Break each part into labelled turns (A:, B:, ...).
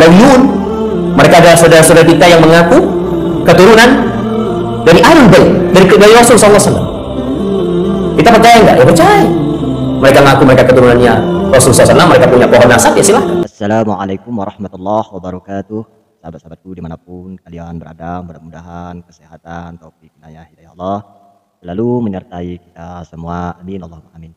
A: Alawiyun, mereka adalah saudara-saudara kita yang mengaku keturunan dari Ahlul Bait, dari Rasul SAW. Kita percaya enggak? Ya percaya. Mereka mengaku mereka keturunannya Rasul SAW, mereka punya pohon nasab, ya silahkan.
B: Assalamualaikum warahmatullahi wabarakatuh. Sahabat-sahabatku dimanapun kalian berada, mudah-mudahan kesehatan, taufik, hidayah Allah selalu menyertai kita semua. Amin Allahumma amin.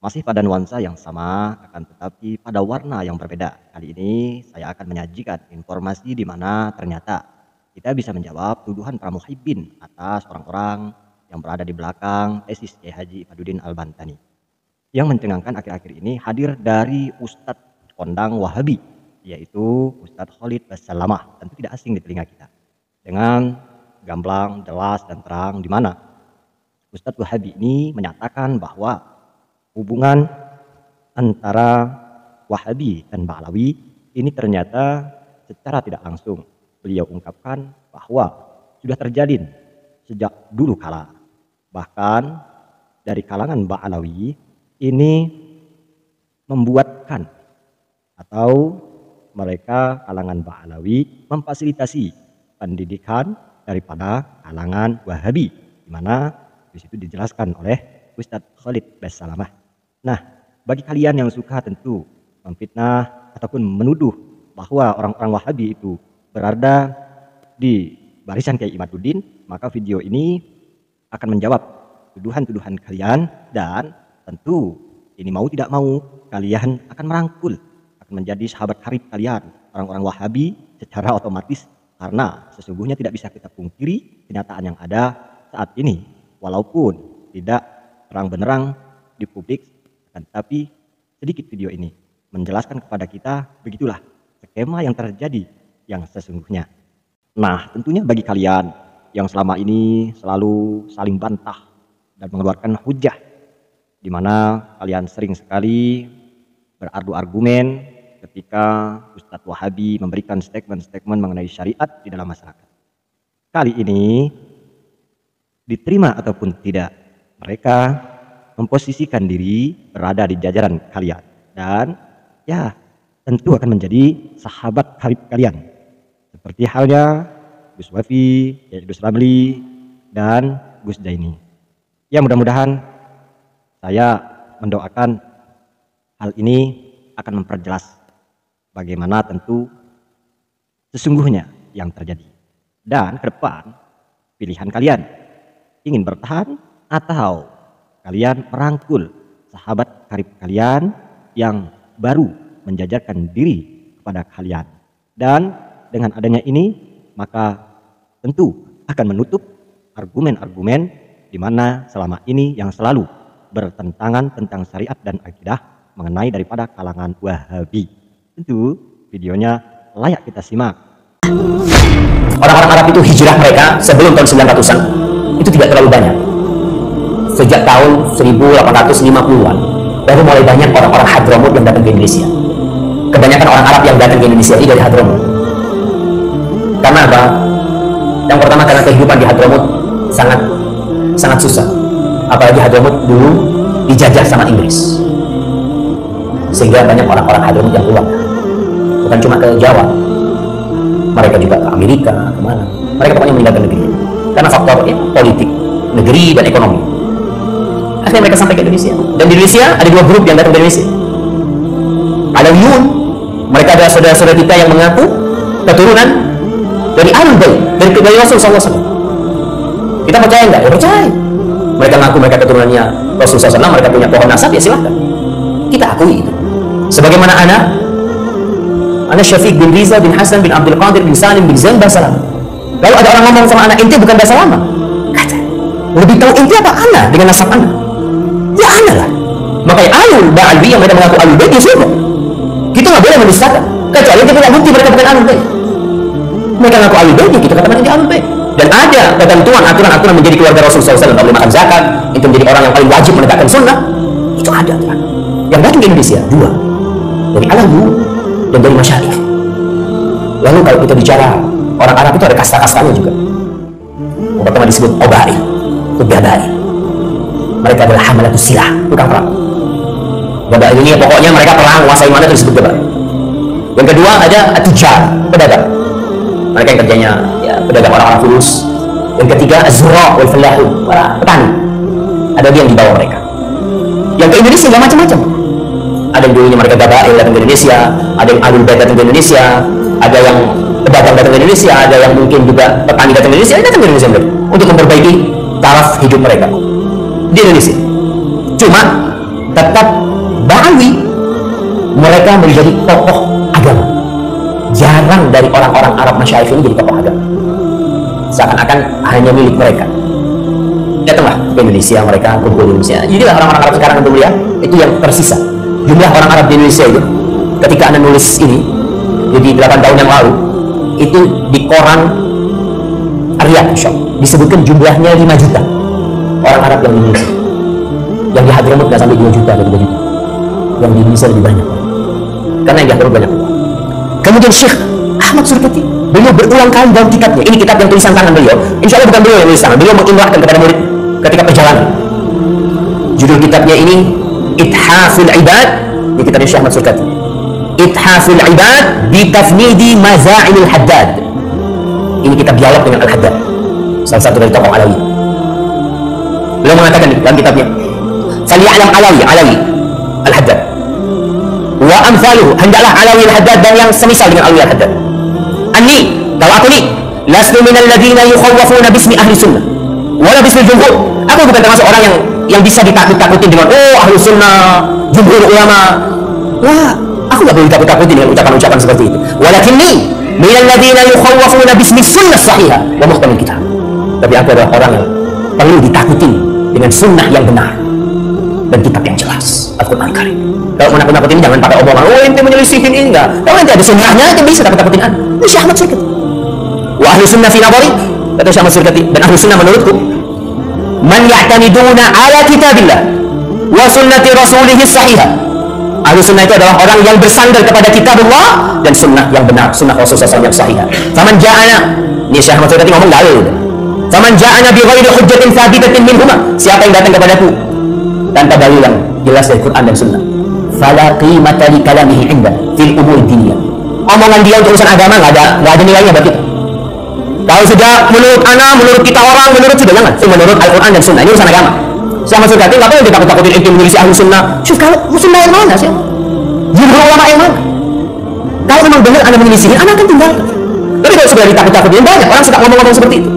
B: Masih pada nuansa yang sama, akan tetapi pada warna yang berbeda. Kali ini saya akan menyajikan informasi di mana ternyata kita bisa menjawab tuduhan para muhibbin atas orang-orang yang berada di belakang tesis Kiai Haji Imaduddin Al-Bantani yang mencengangkan akhir-akhir ini hadir dari Ustadz kondang Wahabi, yaitu Ustadz Khalid Basalamah. Tentu tidak asing di telinga kita dengan gamblang, jelas dan terang, di mana Ustadz Wahabi ini menyatakan bahwa hubungan antara Wahabi dan Ba'alawi ini ternyata secara tidak langsung beliau ungkapkan bahwa sudah terjalin sejak dulu kala. Bahkan dari kalangan Ba'alawi ini membuatkan atau mereka kalangan Ba'alawi memfasilitasi pendidikan daripada kalangan Wahabi, di mana di situ dijelaskan oleh Ustadz Khalid Basalamah. Nah, bagi kalian yang suka tentu memfitnah ataupun menuduh bahwa orang-orang Wahabi itu berada di barisan Kiai Imaduddin, maka video ini akan menjawab tuduhan-tuduhan kalian, dan tentu ini mau tidak mau kalian akan merangkul, akan menjadi sahabat karib kalian orang-orang Wahabi secara otomatis, karena sesungguhnya tidak bisa kita pungkiri kenyataan yang ada saat ini, walaupun tidak terang-benerang di publik. Tapi sedikit video ini menjelaskan kepada kita begitulah skema yang terjadi yang sesungguhnya. Nah, tentunya bagi kalian yang selama ini selalu saling bantah dan mengeluarkan hujah, di mana kalian sering sekali beradu argumen ketika Ustadz Wahabi memberikan statement-statement mengenai syariat di dalam masyarakat. Kali ini diterima ataupun tidak, mereka memposisikan diri berada di jajaran kalian, dan ya tentu akan menjadi sahabat karib kalian, seperti halnya Gus Wafi, Gus Ramli, dan Gus Daini. Ya, mudah-mudahan saya mendoakan hal ini akan memperjelas bagaimana tentu sesungguhnya yang terjadi, dan ke depan pilihan kalian ingin bertahan atau kalian merangkul sahabat karib kalian yang baru menjajarkan diri kepada kalian. Dan dengan adanya ini, maka tentu akan menutup argumen-argumen di mana selama ini yang selalu bertentangan tentang syariat dan akidah mengenai daripada kalangan Wahabi. Tentu videonya layak kita simak.
A: Orang-orang Arab itu hijrah mereka sebelum tahun 900-an itu tidak terlalu banyak. Sejak tahun 1850-an baru mulai banyak orang-orang Hadramut yang datang ke Indonesia. Kebanyakan orang Arab yang datang ke Indonesia ini dari Hadramut. Karena apa? Yang pertama karena kehidupan di Hadramut sangat susah. Apalagi Hadramut dulu dijajah sama Inggris, sehingga banyak orang-orang Hadramut yang keluar. Bukan cuma ke Jawa, mereka juga ke Amerika, kemana. Mereka pokoknya meninggalkan negeri karena faktor politik, negeri dan ekonomi. Akhirnya mereka sampai ke Indonesia, dan di Indonesia ada dua grup yang datang ke Indonesia. Alawiyun, mereka adalah saudara-saudara kita yang mengaku keturunan dari Ahlul Bait, dari Rasul SAW. Kita percaya enggak? Ya percaya. Mereka mengaku mereka keturunannya Rasul SAW, mereka punya pohon nasab, ya silahkan. Kita akui itu. Sebagaimana ana Syafiq bin Riza bin Hasan bin Abdul Qadir bin Salim bin Zain Basalamah. Lalu ada orang ngomong sama anak, ente bukan Basalamah. Kata, lebih tahu ente apa ana dengan nasab ana? Ya ana lah. Makanya Ahlul Ba'alwi yang mereka mengaku Ahlul Bait, ya sudah. Kita nggak boleh mendustakan, kecuali kita tidak bukti mereka bukan Ahlul Bait. Mereka mengaku Ahlul Bait, ya kita katakan ini Ahlul Bait. Dan ada ketentuan aturan-aturan menjadi keluarga Rasulullah SAW, tak boleh makan zakat, itu menjadi orang yang paling wajib menegakkan sunnah. Itu ada aturan. Yang datang ke Indonesia dua, dari Alawiyun dan dari Masyayikh. Lalu kalau kita bicara orang Arab itu ada kasta-kastanya juga. Yang pertama disebut Obai, Gabai. Mereka adalah hamalatus silah, tukang perang. Gabai ini pokoknya mereka perang, menguasai mana itu disebut Gabai. Yang kedua ada atujar, pedagang. Mereka yang kerjanya ya, pedagang orang-orang fulus. Yang ketiga az-zurra' wal falahun, para petani. Ada dia yang di bawah mereka. Yang ke Indonesia juga macam-macam. Ada yang dulunya mereka gabail datang ke Indonesia, ada yang ahlul bait datang ke Indonesia, ada yang pedagang datang ke Indonesia, ada yang mungkin juga petani datang ke Indonesia, datang ke Indonesia mereka untuk memperbaiki taraf hidup mereka di Indonesia. Cuma tetap Ba'alawi mereka menjadi tokoh agama. Jarang dari orang-orang Arab Masyayikh ini jadi tokoh agama, seakan-akan hanya milik mereka. Datanglah ke Indonesia, mereka kumpul di Indonesia. Jadilah orang-orang Arab sekarang untuk melihat itu yang tersisa. Jumlah orang Arab di Indonesia itu ketika Anda nulis ini jadi 8 tahun yang lalu itu di koran Riyadh disebutkan jumlahnya 5 juta orang Arab yang di Indonesia. Yang di Hadramut nggak sampai 2 juta atau 3 juta. Yang di Indonesia lebih banyak karena yang di Hadramut banyak. Kemudian Syekh Ahmad Surkati, beliau berulang kali dalam kitabnya, ini kitab yang tulisan tangan beliau, insya Allah bukan beliau yang tulis tangan, beliau mengimlahkan kepada murid ketika perjalanan. Judul kitabnya ini Ithaful Ibad, ini kitabnya Syekh Ahmad Surkati, Ithaful Ibad bi Tafnidi Maza'ilil Haddad. Ini kitab dialog dengan Al-Haddad, salah satu dari tokoh Alawi. Beliau mengatakan di dalam kitabnya, Falyalam Alawi Al-Haddad wa amsaluhu, hendaklah Alawi Al-Haddad dan yang semisal dengan Alawi Al-Haddad. Anni, kalau aku ni lastu minal ladina yukhawwafuna bismi ahli sunnah wala bismi jumhur. Aku bukan termasuk orang yang bisa ditakut-takutin dengan ahli sunnah, jumhur ulama. Wah, aku gak boleh ditakut-takutin dengan ucapan-ucapan seperti itu. Walakinni minal ladina yukhawwafuna bismi sunnah sahihah wa muhkamil kitab. Tapi aku adalah orang yang perlu ditakutin dengan sunnah yang benar dan kitab yang jelas, Al-Quran Karim. Kalau mau nakut-nakutin jangan pakai omongan, ente menyelisihin ini, enggak. Kalau nanti ada sunnahnya, ente bisa takut-takutin Anda. Itu Syekh Ahmad Surkati. Wa ahlu sunnah fi nadhari, kata Syekh Ahmad Surkati, dan ahlu sunnah menurutku, man ya'tamiduna ala kitabillah wa sunnati rasulih sahihah. Ahlu sunnah itu adalah orang yang bersandar kepada kitabullah dan sunnah yang benar, sunnah Rasulullah SAW yang sahihah. Faman ja'ana, ini Syekh Ahmad Surkati ngomong dalil. Faman ja'ana bi ghairi hujjatin thabitatin minhuma, siapa yang datang kepadaku tanpa dalil yang jelas dari Quran dan sunnah, fala qimata li kalamihi inda fil umur diniyah. Omongan dia untuk urusan agama nggak ada nilainya bagi kita. Kalau sudah menurut ana, menurut kita orang, menurut sudah jangan. Menurut Al-Quran dan sunnah, ini urusan agama. Sama Surkati nggak perlu ditakut-takutin ente menyelisih ahlu sunnah. Syuf, kalau sunnah yang mana sih? Jumhur ulama yang mana? Kalau memang benar anda menyelisihin, anda akan tinggal. Tapi kalau sudah ditakut-takutin, banyak orang suka ngomong-ngomong seperti itu.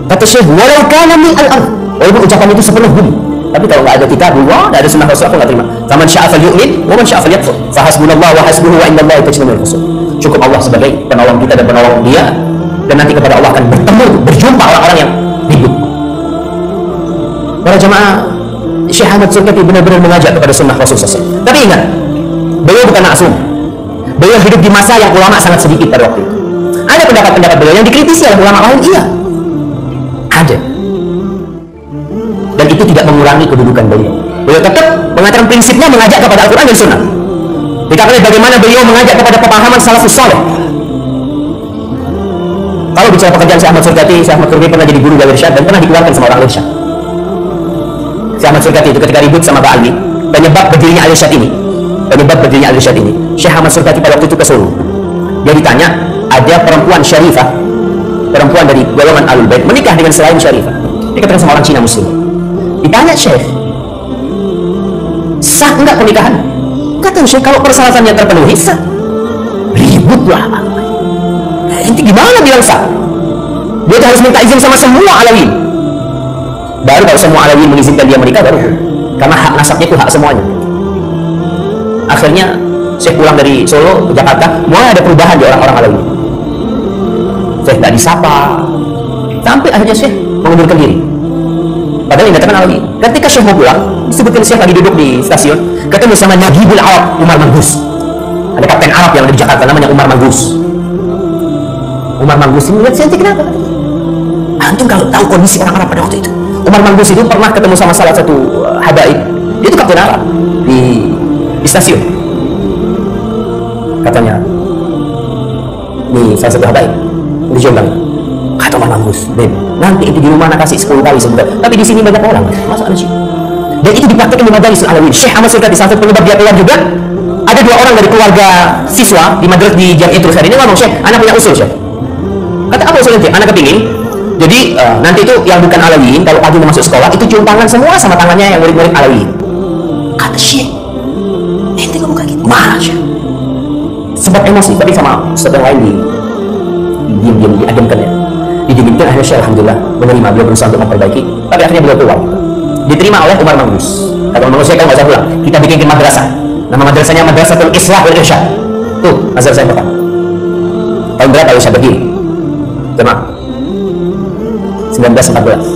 A: Kata Syekh, walau kana min al-ard, walaupun ucapan itu sepenuh bumi, tapi kalau nggak ada kitabullah, nggak ada sunnah Rasul, aku nggak terima. Faman syaa falyu'min wa man syaa falyakfur. Fa hasbunallahu wa hasbuhu wa innallahi tajma'ul fusul. Cukup Allah sebagai penolong kita dan penolong dia, dan nanti kepada Allah akan bertemu, berjumpa orang-orang yang ribut. Para jemaah, Syekh Ahmad Surkati benar-benar mengajak kepada sunnah Rasul SAW. Tapi ingat, beliau bukan maksum. Beliau hidup di masa yang ulama sangat sedikit pada waktu itu. Ada pendapat-pendapat beliau yang dikritisi oleh ulama lain, iya. Ada. Dan itu tidak mengurangi kedudukan beliau. Beliau tetap mengatakan prinsipnya mengajak kepada Al-Quran dan Sunnah. Dikatakan bagaimana beliau mengajak kepada pemahaman salafus saleh. Kalau bicara pekerjaan Syekh Ahmad Surkati pernah jadi guru Al Irsyad dan pernah dikeluarkan sama orang Al Irsyad. Syekh Ahmad Surkati itu ketika ribut sama Pak Ali, penyebab berdirinya Al Irsyad ini, Syekh Ahmad Surkati pada waktu itu ke Solo. Dia ditanya, ada perempuan syarifah, perempuan dari golongan Ahlul Bait menikah dengan selain syarifah. Dia katakan sama orang Cina Muslim. Ditanya Syekh, sah enggak pernikahan? Kata Syekh, kalau persyaratannya terpenuhi sah. Ributlah. Inti gimana bilang sah? Dia harus minta izin sama semua Alawi. Baru kalau semua Alawi mengizinkan dia menikah baru. Karena hak nasabnya itu hak semuanya. Akhirnya Syekh pulang dari Solo ke Jakarta, mulai ada perubahan di orang-orang Alawi. Syekh tak disapa, sampai akhirnya Syekh mengundurkan diri. Padahal yang datangkan Alawi. Ketika Syekh mau pulang, disebutkan Syekh lagi duduk di stasiun, ketemu sama Nagibul Arab, Umar Manggus. Ada kapten Arab yang ada di Jakarta, namanya Umar Manggus. Umar Manggus ini lihat Syekh, kenapa? Antum kalau tahu kondisi orang Arab pada waktu itu, Umar Manggus itu pernah ketemu sama salah satu habaib. Dia itu kapten Arab di stasiun. Katanya, ini salah satu habaib di Jombang. Kata Umar Manggus, Beb, nanti itu di rumah nak kasih 10 kali sebulan. Tapi di sini banyak orang, masa ada sih? Dan itu dipraktikkan di Majelis Al-Alawiyyin. Syekh Ahmad Surkati salah satu penyebab dia keluar juga ada 2 orang dari keluarga siswa di madrasah di Jamiatul Khair ini ngomong, Syekh, anak punya usul, Syekh. Kata apa usulnya? Anak kepingin jadi nanti itu yang bukan Alawiyin kalau pagi mau masuk sekolah itu cium tangan semua sama tangannya yang murid-murid Alawiyin. Kata Syekh, ente ngomong kayak gitu mana, Syekh? Sempat emosi, tapi sama ustaz yang lain diam-diam diadamkan ya. Didiamkan, akhirnya Syekh alhamdulillah menerima, beliau berusaha untuk memperbaiki, tapi akhirnya beliau keluar. Diterima oleh Umar Mangus. Kata Umar Mangus, Syekh, kamu nggak usah pulang, kita bikin madrasah. Nama madrasahnya Madrasatul Islah wal Irsyad. Tuh, madrasah saya pertama. Tahun berapa Aisyah berdiri? Jemaah 1914.